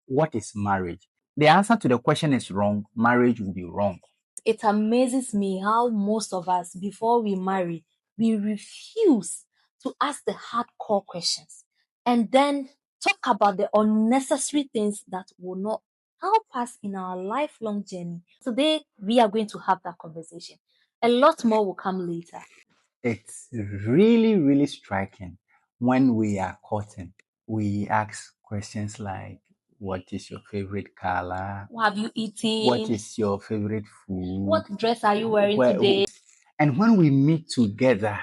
what is marriage? The answer to the question is wrong. Marriage will be wrong. It amazes me how most of us, before we marry, we refuse to ask the hardcore questions and then talk about the unnecessary things that will not help us in our lifelong journey. Today, we are going to have that conversation. A lot more will come later. It's really, really striking when we are courting. We ask questions like, what is your favorite color? What have you eaten? What is your favorite food? What dress are you wearing Where- today? And when we meet together,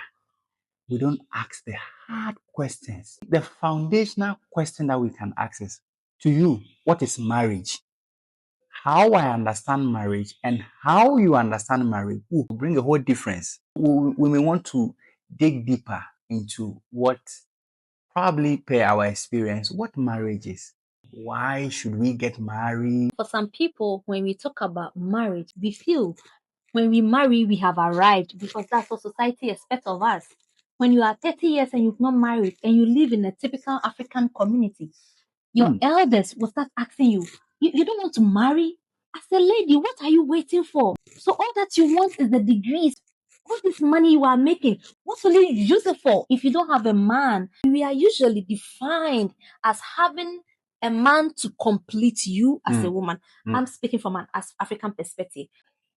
we don't ask the hard questions. The foundational question that we can ask is, to you, what is marriage? How I understand marriage and how you understand marriage will bring a whole difference. We may want to dig deeper into what, probably per our experience, what marriage is. Why should we get married? For some people, when we talk about marriage, we feel when we marry, we have arrived because that's what society expects of us. When you are 30 years and you've not married and you live in a typical African community, your elders will start asking you, you don't want to marry? As a lady, what are you waiting for? So all that you want is the degrees. All this money you are making, what will you use it for if you don't have a man? We are usually defined as having a man to complete you as a woman. I'm speaking from an African perspective.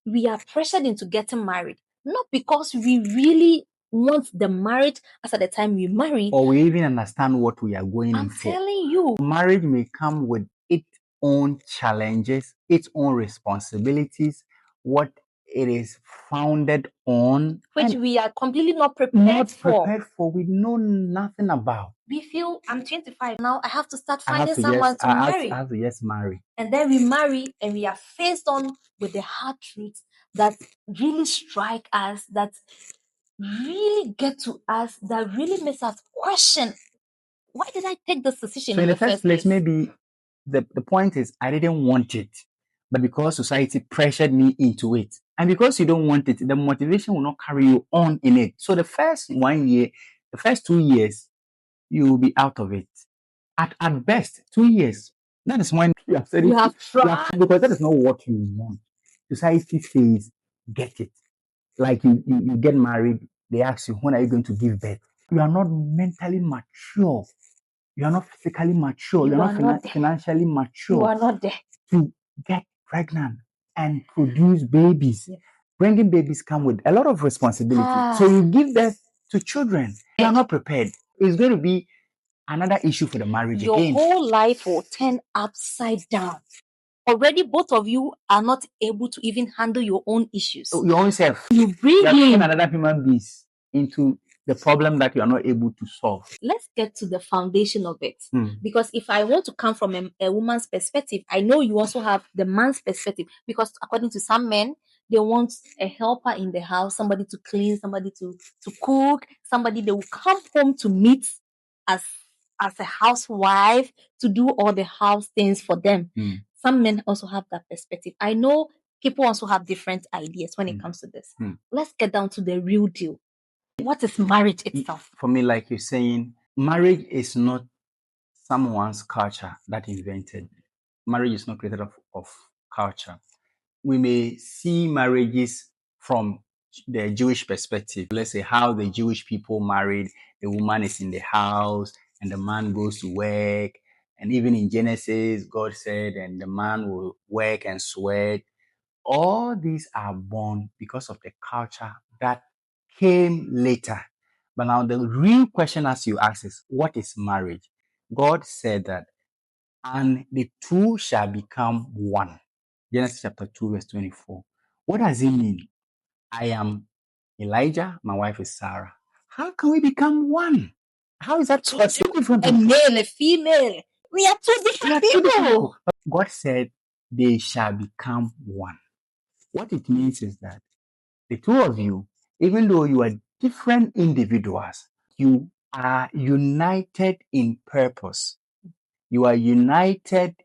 We are pressured into getting married, not because we really want the marriage as at the time we marry, or we even understand what we are going I'm in for. telling you. Marriage may come with its own challenges, its own responsibilities, what it is founded on, which we are completely not prepared for. We know nothing about. We feel I'm 25 now, I have to start I have finding to someone just, to I marry. have to just marry. And then we marry and we are faced on with the hard truths that really strike us, that really get to us, that really makes us question, why did I take this decision So in the first place, maybe the point is I didn't want it, but because society pressured me into it. And because you don't want it, the motivation will not carry you on in it. So the first 1 year, the first 2 years, you will be out of it. At best, 2 years. That is when you have said you have tried. because that is not what you want. Society says, get it. Like you get married, they ask you, when are you going to give birth? You are not mentally mature. You are not physically mature. You are not financially mature. You are not there to get pregnant and produce babies. Yes. Bringing babies come with a lot of responsibility. So you give birth to children. You are not prepared. It's going to be another issue for the marriage your again. whole life will turn upside down. Already, both of you are not able to even handle your own issues. Your own self. You bring in another human beings into the problem that you are not able to solve. Let's get to the foundation of it. Because if I want to come from a woman's perspective, I know you also have the man's perspective. Because according to some men, they want a helper in the house, somebody to clean, somebody to cook, somebody they will come home to meet as a housewife to do all the house things for them. Some men also have that perspective. I know people also have different ideas when it comes to this. Let's get down to the real deal. What is marriage itself? For me, like you're saying, marriage is not someone's culture that invented. Marriage is not created of culture. We may see marriages from the Jewish perspective. Let's say how the Jewish people married. The woman is in the house and the man goes to work. And even in Genesis, God said, and the man will work and sweat. All these are born because of the culture that came later. But now the real question as you ask is, what is marriage? God said that, and the two shall become one. Genesis chapter 2, verse 24. What does it mean? I am Elijah, my wife is Sarah. How can we become one? How is that possible? A male, a female. We are two different people. God said they shall become one. What it means is that the two of you, even though you are different individuals, you are united in purpose. You are united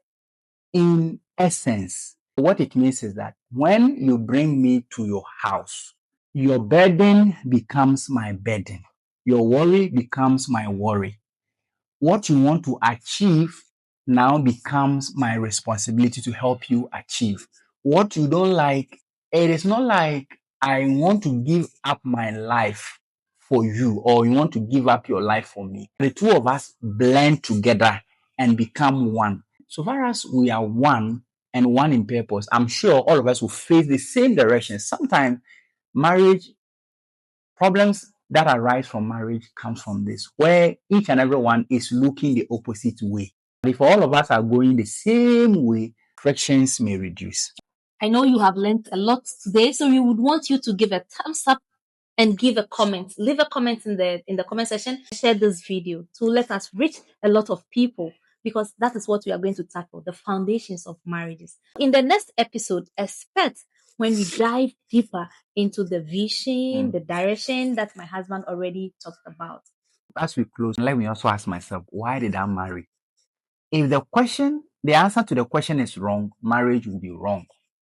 in essence. What it means is that when you bring me to your house, your burden becomes my burden. Your worry becomes my worry. What you want to achieve now becomes my responsibility to help you achieve. What you don't like, it is not like I want to give up my life for you or you want to give up your life for me. The two of us blend together and become one. So far as we are one and one in purpose, I'm sure all of us will face the same direction. Sometimes marriage problems that arise from marriage comes from this, where each and everyone is looking the opposite way. If all of us are going the same way, frictions may reduce. I know you have learned a lot today, so we would want you to give a thumbs up and give a comment. Leave a comment in the comment section. Share this video to let us reach a lot of people, because that is what we are going to tackle, the foundations of marriages. In the next episode, expect when we dive deeper into the vision, the direction that my husband already talked about. As we close, let me also ask myself, why did I marry? If the answer to the question is wrong, marriage will be wrong.